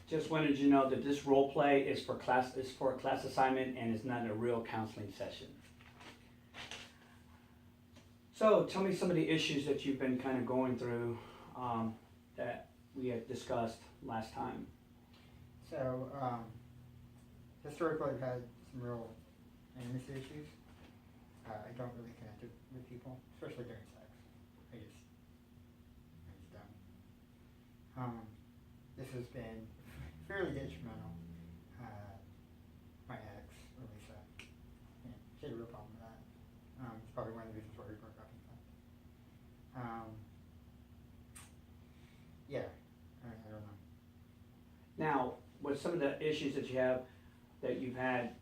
Just wanted you to know that this role play is for a class assignment and is not a real counseling session. So tell me some of the issues that you've been kind of going through that we had discussed last time. So, historically, I've had some real intimacy issues. I don't really connect with people, especially during sex. I just don't. This has been fairly detrimental. My ex, Elisa, she had a real problem with that. It's probably one of the reasons why we broke up, in fact. Yeah, I don't know. Now, with some of the issues that you've had,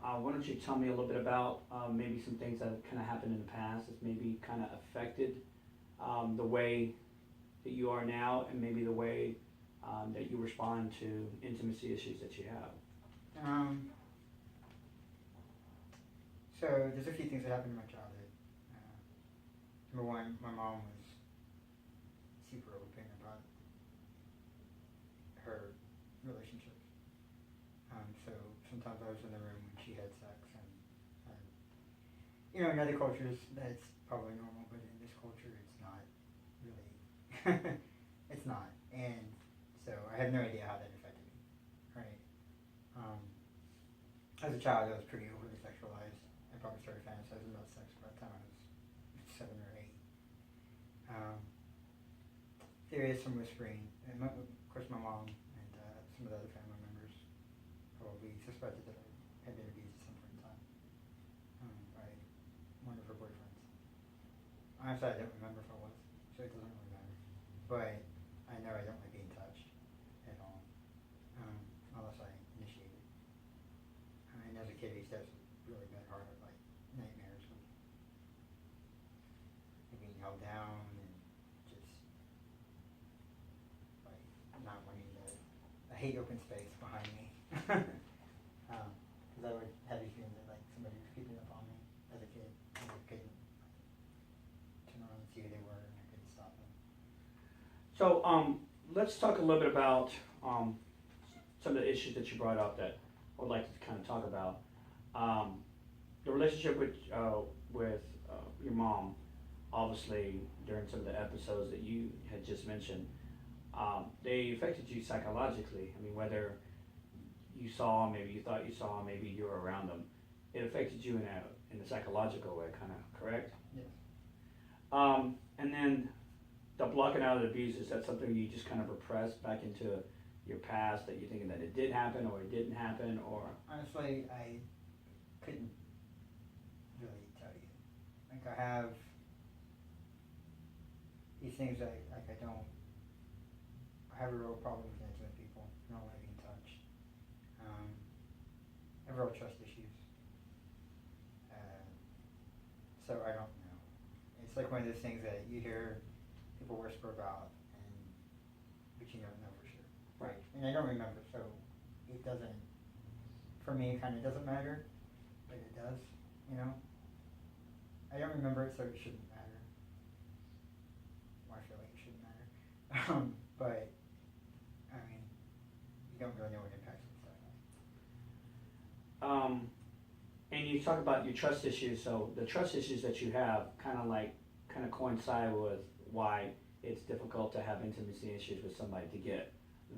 why don't you tell me a little bit about maybe some things that have kind of happened in the past that's maybe kind of affected the way that you are now and maybe the way that you respond to intimacy issues that you have. So there's a few things that happened in my childhood. Number one, my mom was super open about her relationships. So sometimes I was in the room when she had sex, and in other cultures that's probably normal, but in this culture it's not really. It's not, and so I have no idea how that affected me. Right. As a child, I was pretty overly sexualized. I probably started fantasizing about sex by the time I was 7 or 8. There is some whispering, and of course my mom and some of the other family members probably suspected that I had been abused at some point in time by one of her boyfriends. Honestly, I don't remember if I was, so it doesn't really matter. But I know I don't like being touched at all, unless I initiate it. And as a kid, I used to have some really bad like nightmares with being held down and just like not wanting to. I hate open space behind me. Because I would have these feelings that like somebody was creeping up on me as a kid, and I couldn't turn around and see who they were, and I couldn't stop them. So let's talk a little bit about some of the issues that you brought up that I would like to kind of talk about. The relationship with your mom, obviously during some of the episodes that you had just mentioned, they affected you psychologically. I mean, whether you saw, maybe you thought you saw, maybe you were around them, it affected you in a psychological way, kind of, correct? Yes. And then the blocking out of the abuse, is that something you just kind of repressed back into your past, that you're thinking that it did happen or it didn't happen, or? Honestly, I couldn't really tell you. Like I have these things that I have a real problem with connecting with people. I don't like being touched. I have real trust issues. So I don't know. It's like one of those things that you hear people whisper about, but you don't know for sure. Right. And I don't remember, so it doesn't. For me, it kind of doesn't matter, but it does. I don't remember it, so it shouldn't matter. Well, I feel like it shouldn't matter. But I mean, you don't really know what impacts and stuff. And you talk about your trust issues, so the trust issues that you have kind of coincide with why it's difficult to have intimacy issues with somebody, to get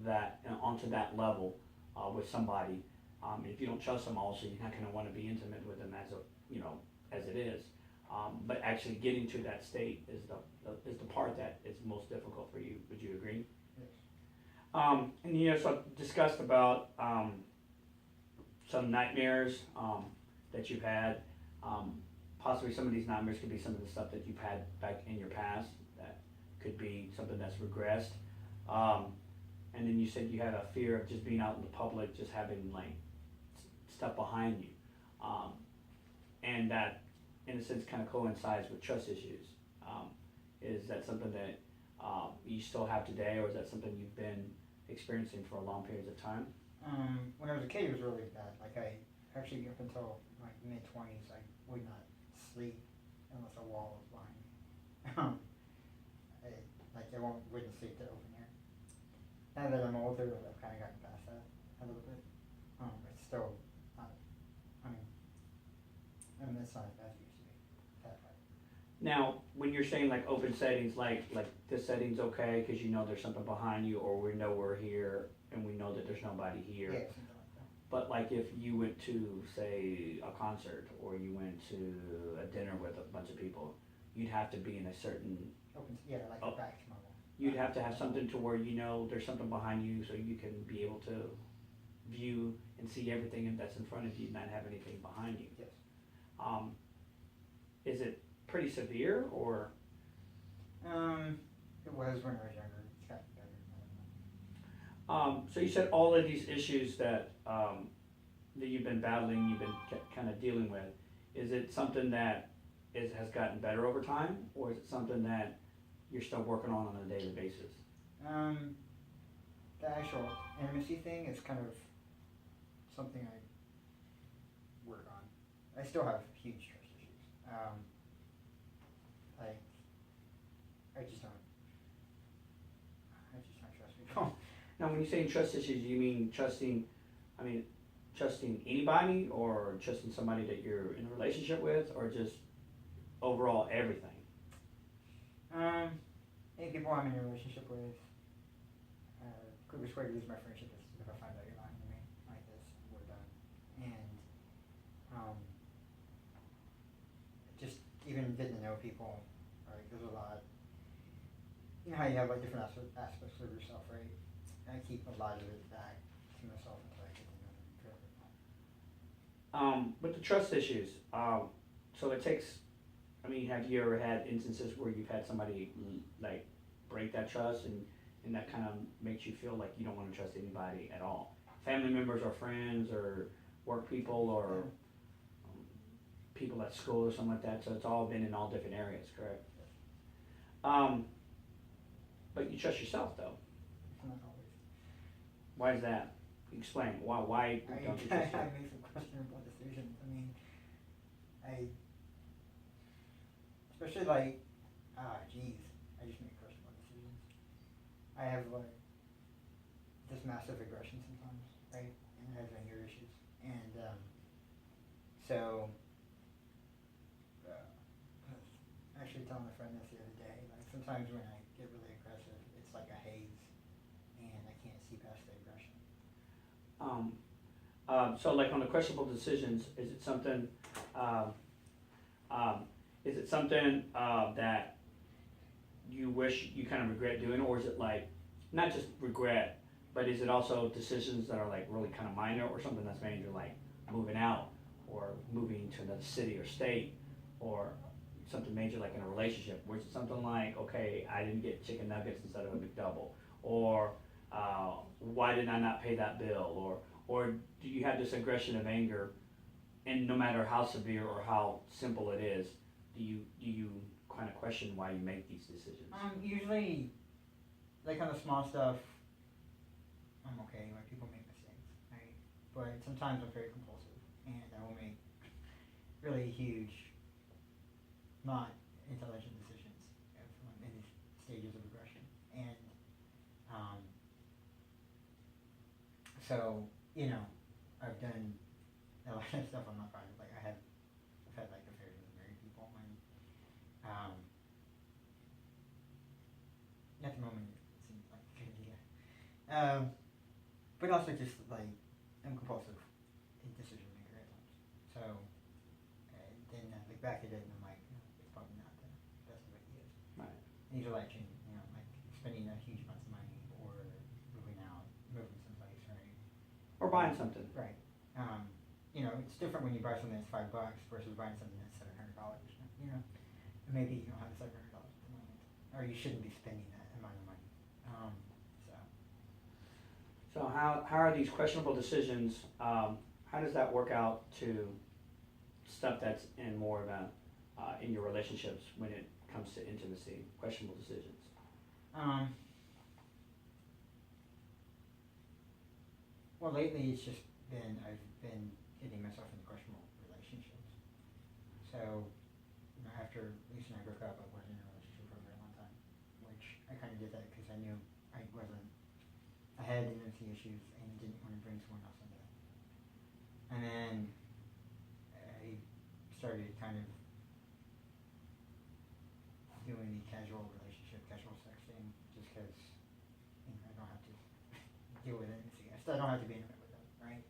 that onto that level with somebody. If you don't trust them, also you're not going to want to be intimate with them as it is. But actually getting to that state is the part that is most difficult for you. Would you agree? Yes. And so I've discussed about some nightmares that you've had. Possibly some of these nightmares could be some of the stuff that you've had back in your past. That could be something that's regressed. And then you said you had a fear of just being out in the public, just having like stuff behind you. And that, in a sense, kind of coincides with trust issues. Is that something that you still have today, or is that something you've been experiencing for a long period of time? When I was a kid, it was really bad. Like I actually, up until my mid-20s, I would not sleep unless a wall was behind me. I wouldn't sleep to open air. now that I'm older, I've kind of gotten past that a little bit. It's still not, I mean, it's not as bad as it used to be, that way. Now, when you're saying like open settings, like this setting's okay, cause you know there's something behind you, or we know we're here, and we know that there's nobody here. Yeah, something like that. But like if you went to, say, a concert, or you went to a dinner with a bunch of people, you'd have to be in a certain, Yeah, like Oh. a back to my wall. you'd have to have something to where you know there's something behind you, so you can be able to view and see everything that's in front of you, not have anything behind you. Yes. Is it pretty severe, or, It was when I was younger, it's gotten better, I don't know. so you said all of these issues that, that you've been battling, you've been kind of dealing with, is it something that has gotten better over time, or is it something that you're still working on a daily basis? The actual intimacy thing is kind of something I work on. I still have huge trust issues. Like, I just don't trust people. Now, when you say trust issues, you mean trusting anybody, or trusting somebody that you're in a relationship with, or just overall everything? Any people I'm in a relationship with, quickest way to lose my friendship is if I find out you're lying to me like this, we're done. And, just even getting to know people, right, there's a lot, you know how you have like different aspects of yourself, right? I keep a lot of it back to myself until I get to know them fairly well. With the trust issues, so it takes, have you ever had instances where you've had somebody like break that trust, and that kind of makes you feel like you don't want to trust anybody at all? Family members or friends or work people or people at school or something like that, so it's all been in all different areas, correct? But you trust yourself though. Not always. Why is that? Explain, why I don't you trust yourself? make some questionable decisions. Especially like, I just make questionable decisions. I have like this massive aggression sometimes, right? And I have anger issues. And so, I was actually telling a friend this the other day, like sometimes when I get really aggressive, it's like a haze, and I can't see past the aggression. So like on the questionable decisions, is it something, that you wish you kind of regret doing, or is it like, not just regret, but is it also decisions that are like really kind of minor, or something that's major, like moving out, or moving to another city or state, or something major like in a relationship, where it's something like, okay, I didn't get chicken nuggets instead of a McDouble, or why did I not pay that bill, or do you have this aggression of anger, and no matter how severe or how simple it is, do you kind of question why you make these decisions? Usually, like on the small stuff, I'm okay, like people make mistakes, right? But sometimes I'm very compulsive, and I will make really huge, not intelligent decisions if I'm in these stages of aggression. And, so, I've done a lot of stuff I'm not proud of. Like I've had like affairs with married people, and, at the moment it seems like a good idea. But also just like, I'm compulsive decision maker at times. So, then like back at it, I'm like, it's probably not the best of ideas. Right. And these are like changing, like spending a huge amounts of money or moving someplace, right? Or buying something. Right. It's different when you buy something that's $5 versus buying something that's $700. And maybe you don't have $700 at the moment, or you shouldn't be spending that amount of money. So how are these questionable decisions, how does that work out to stuff that's in more of a, in your relationships when it comes to intimacy, questionable decisions? Well, lately it's just been, I've been getting myself into questionable relationships. So, after Lisa and I broke up, I wasn't in a relationship for a very long time, which I kind of did that because I knew I had intimacy issues and didn't want to bring someone else into that. And then I started kind of doing the casual relationship, casual sex thing, just because I don't have to deal with intimacy. I still don't have to be intimate with them, right?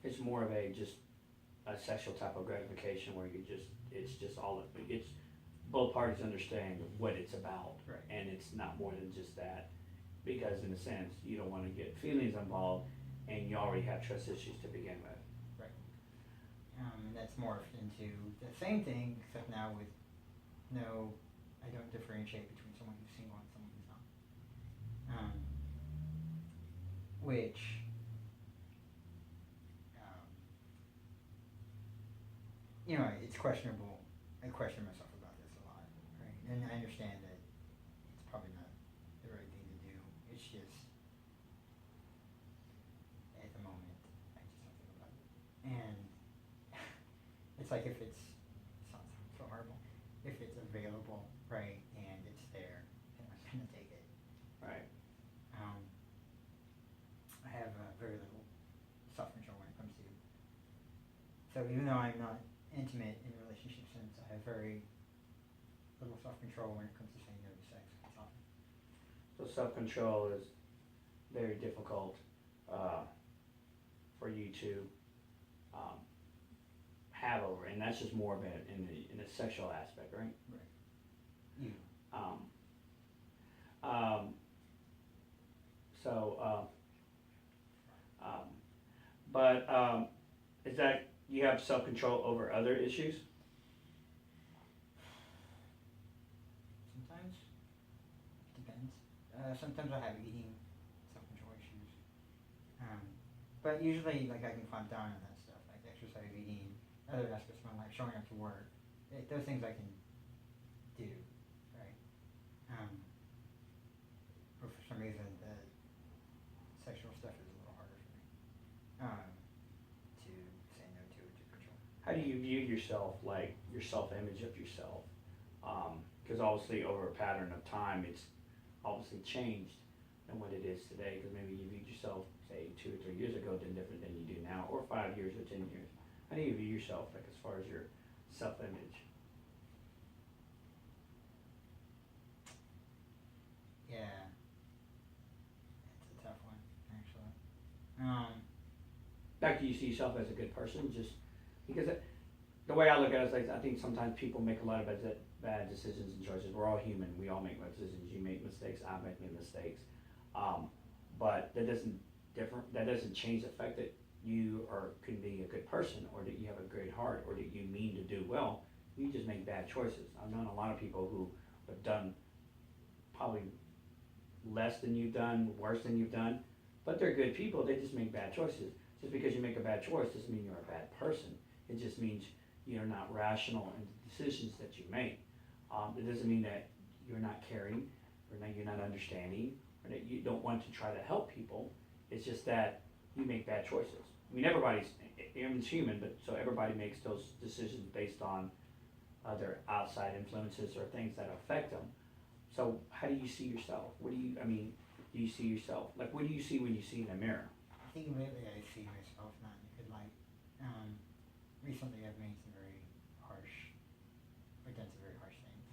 It's more of a just a sexual type of gratification where it's just all, it's, both parties understand what it's about. Right. And it's not more than just that, because in a sense, you don't wanna get feelings involved, and you already have trust issues to begin with. Right. And that's morphed into the same thing, except now with no, I don't differentiate between someone who's single and someone who's not. Which, you know, it's questionable. I question myself about this a lot, right? And I understand that it's probably not the right thing to do. It's just, at the moment, I just don't think about it. And it's like if it sounds so horrible, if it's available, right, and it's there, then I'm gonna take it. Right. I have very little self-control when it comes to, so even though I'm not intimate in a relationship sense, I have very little self-control when it comes to saying no to sex. It's often. So self-control is very difficult, for you to, have over, and that's just more of it in the sexual aspect, right? Right. You. Is that, you have self-control over other issues? Sometimes. Depends. Sometimes I have eating self-control issues. But usually, like, I can clamp down on that stuff, like exercise, eating, other aspects of my life, showing up to work. Those things I can do, right? But for some reason, the sexual stuff is a little harder for me to say no to control. How do you view yourself, like your self-image of yourself? Because obviously over a pattern of time, it's obviously changed than what it is today. Because maybe you viewed yourself, say, 2 or 3 years ago, then different than you do now, or 5 years or 10 years. How do you view yourself, like as far as your self-image? Yeah, it's a tough one, actually. Like, do you see yourself as a good person? Just because the way I look at it is like, I think sometimes people make a lot of bad decisions and choices. We're all human. We all make decisions. You make mistakes. I make mistakes. But that doesn't change the fact that you can be a good person, or that you have a great heart, or that you mean to do well. You just make bad choices. I've known a lot of people who have done probably less than you've done, worse than you've done, but they're good people. They just make bad choices. Just because you make a bad choice doesn't mean you're a bad person. It just means you're not rational in the decisions that you make. It doesn't mean that you're not caring, or that you're not understanding, or that you don't want to try to help people. It's just that you make bad choices. I mean, everybody's human, but so everybody makes those decisions based on other outside influences or things that affect them. So how do you see yourself? Do you see yourself, like, what do you see when you see in a mirror? I think lately I see myself not in a good light. Recently I've made some very harsh, or done some very harsh things.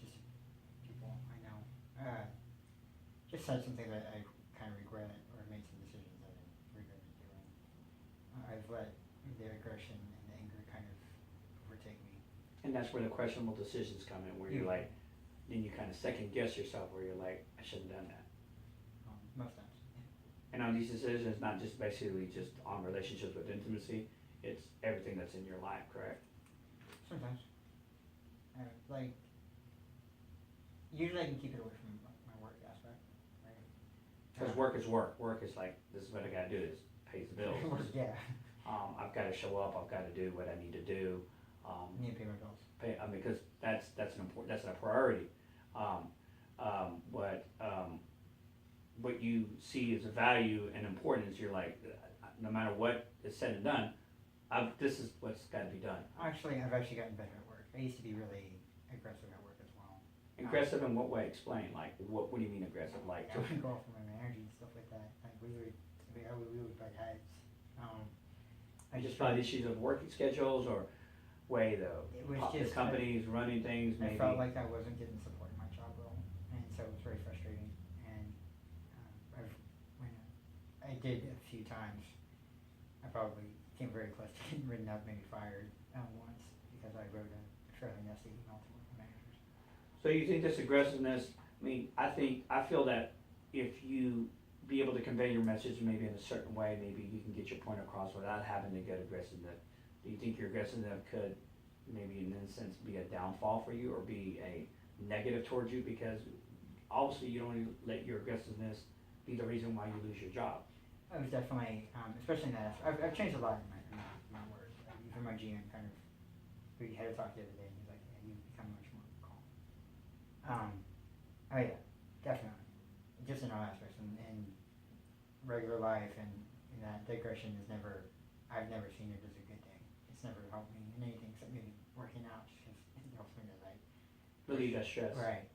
Just people I know. Just said something that I kind of regret, or made some decisions that I regretted doing. I've let the aggression and the anger kind of overtake me. And that's where the questionable decisions come in, where you're Yeah. like, then you kind of second guess yourself, where you're like, I shouldn't have done that. Most times. And on these decisions, not just basically just on relationships with intimacy, it's everything that's in your life, correct? Sometimes. Like, usually I can keep it away from my work aspect, right? Because work is work. Work is like, this is what I gotta do, this pays the bills. Yeah. I've gotta show up, I've gotta do what I need to do. Need to pay my bills. Because that's a priority. What you see as a value and importance, you're like, no matter what is said and done, this is what's gotta be done. I've actually gotten better at work. I used to be really aggressive at work as well. Aggressive in what way? Explain. Like, what do you mean aggressive? Like, I would go off of my energy and stuff like that. Like we would butt heads. I just by issues of working schedules or way It was the just, company's running things I maybe? felt like I wasn't getting support in my job role, and so it was very frustrating. And when I did a few times, I probably came very close to getting written up, maybe fired once because I wrote a fairly nasty email to one of the managers. So you think this aggressiveness, I mean, I feel that if you be able to convey your message maybe in a certain way, maybe you can get your point across without having to get aggressive. Do you think your aggressiveness could maybe in a sense be a downfall for you or be a negative towards you? Because obviously you don't want to let your aggressiveness be the reason why you lose your job. I was definitely, especially in that. I've changed a lot in my words. Even my GM kind of, we had a talk the other day, and he's like, "Yeah, you've become much more calm." Oh yeah, definitely. Just in all aspects, in regular life, and in that digression is never. I've never seen it as a good thing. It's never helped me in anything except maybe working out, just because it helps me to like Relieve that stress. Right,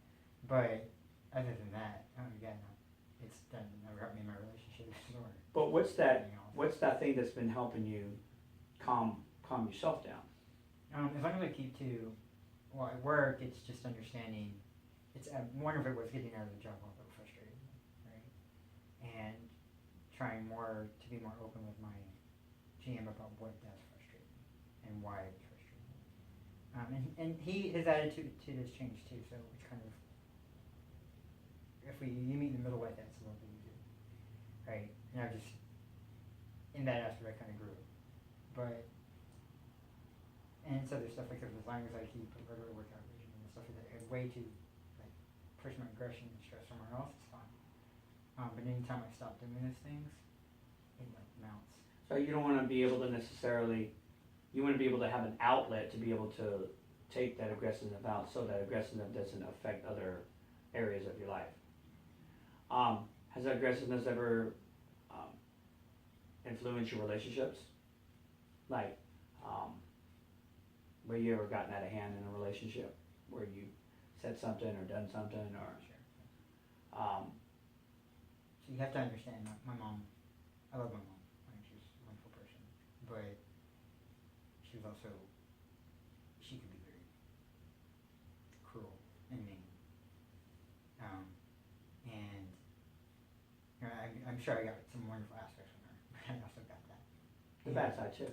but other than that, again, it's done never helped me in my relationships or. But what's that? anything else. What's that thing that's been helping you calm yourself down? As long as I keep to, well, at work, it's just understanding. It's one of it was getting out of the job while it frustrated me, right? And trying to be more open with my GM about what does frustrate me and why it frustrates me. And his attitude to this changed too, so it's kind of, if you meet in the middle like that, it's a little bit easier, right? And I just, in that aspect, I kind of grew, but. And it's other stuff like this, as long as I keep a regular workout regimen and stuff like that, a way to like push my aggression and stress somewhere else, it's fine. But anytime I stop doing those things, it like mounts. So you don't want to be able to necessarily, you want to be able to have an outlet to be able to take that aggressiveness out so that aggressiveness doesn't affect other areas of your life. Has that aggressiveness ever influenced your relationships? Like, where you ever gotten out of hand in a relationship where you said something or done something or Sure. So you have to understand my mom. I love my mom. I think she's a wonderful person, but she could be very cruel and mean. And I'm sure I got some wonderful aspects from her, but I also got that. the bad side too?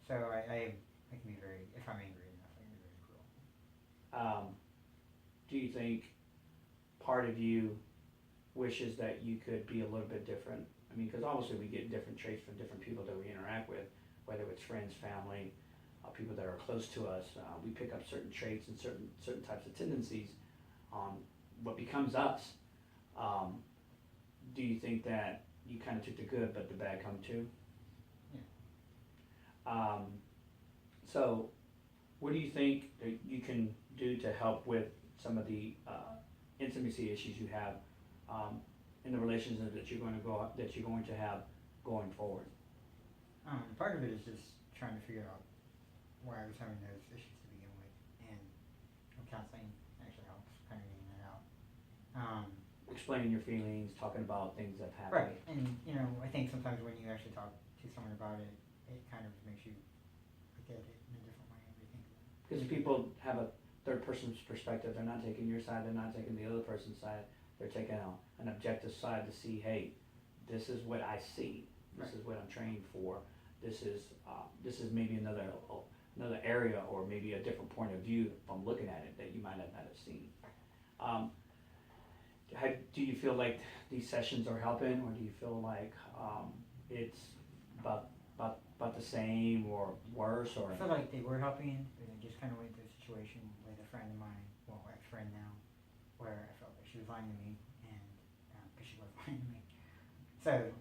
So I can be very, if I'm angry enough, I can be very cruel. Do you think part of you wishes that you could be a little bit different? I mean, because obviously we get different traits from different people that we interact with, whether it's friends, family, people that are close to us. We pick up certain traits and certain types of tendencies on what becomes us. Do you think that you kind of took the good but the bad come too? Yeah. So what do you think that you can do to help with some of the intimacy issues you have in the relationship that you're going to have going forward? Part of it is just trying to figure out why I was having those issues to begin with, and counseling actually helps kind of getting that out. Explaining your feelings, talking about things that have happened. Right, and I think sometimes when you actually talk to someone about it, it kind of makes you look at it in a different way and rethink about it. Because people have a third person's perspective, they're not taking your side, they're not taking the other person's side, they're taking an objective side to see, hey, this is what I see, this is what I'm trained for, this is maybe another area or maybe a different point of view from looking at it that you might not have seen. Do you feel like these sessions are helping, or do you feel like it's about the same or worse? Or I feel like they were helping, but I just kind of went through a situation with a friend of mine, well, ex-friend now, where I felt like she was lying to me, and because she was lying to me. So,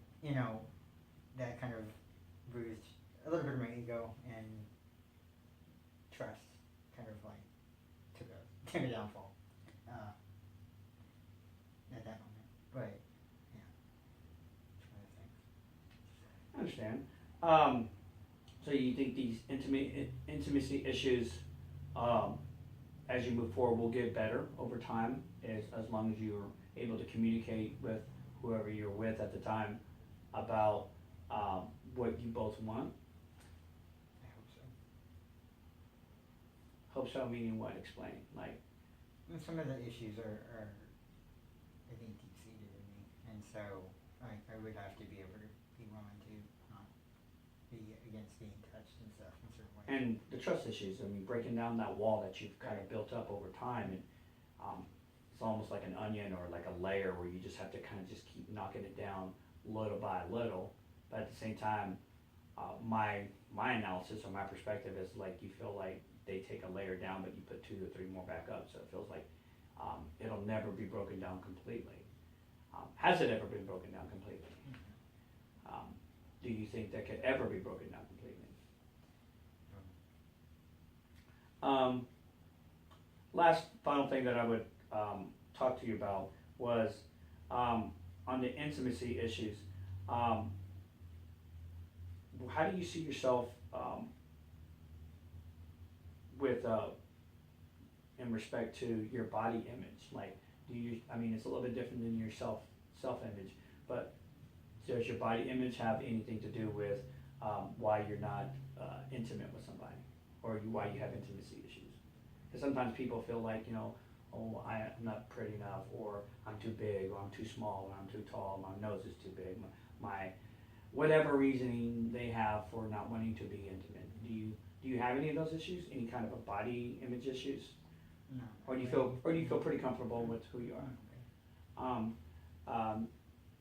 that kind of bruised a little bit of my ego, and trust kind of like took a downfall at that moment. But, yeah, it's one of the things. I understand. So you think these intimacy issues, as you move forward, will get better over time, as long as you're able to communicate with whoever you're with at the time about, what you both want. I hope so. Hope so, meaning what, explain, like, And some of the issues are I think, deep-seated in me, and so I would have to be able to be willing to not be against being touched and stuff in certain ways. and the trust issues, I mean, breaking down that wall that you've kind of built up over time, and, it's almost like an onion or like a layer where you just have to kind of just keep knocking it down little by little, but at the same time, my analysis or my perspective is like, you feel like they take a layer down, but you put 2 or 3 more back up, so it feels like, it'll never be broken down completely. Has it ever been broken down completely? Do you think that could ever be broken down completely? Last final thing that I would talk to you about was on the intimacy issues. How do you see yourself with in respect to your body image? Like, do you? I mean, it's a little bit different than your self image, but does your body image have anything to do with why you're not intimate with somebody, or why you have intimacy issues? Because sometimes people feel like, oh, I'm not pretty enough, or I'm too big, or I'm too small, or I'm too tall, my nose is too big, my whatever reasoning they have for not wanting to be intimate. Do you have any of those issues? Any kind of a body image issues? No. Or do you feel pretty comfortable with who you are?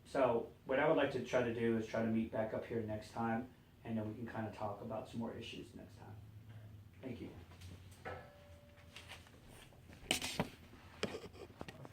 So what I would like to try to do is try to meet back up here next time, and then we can kind of talk about some more issues next time. Thank you.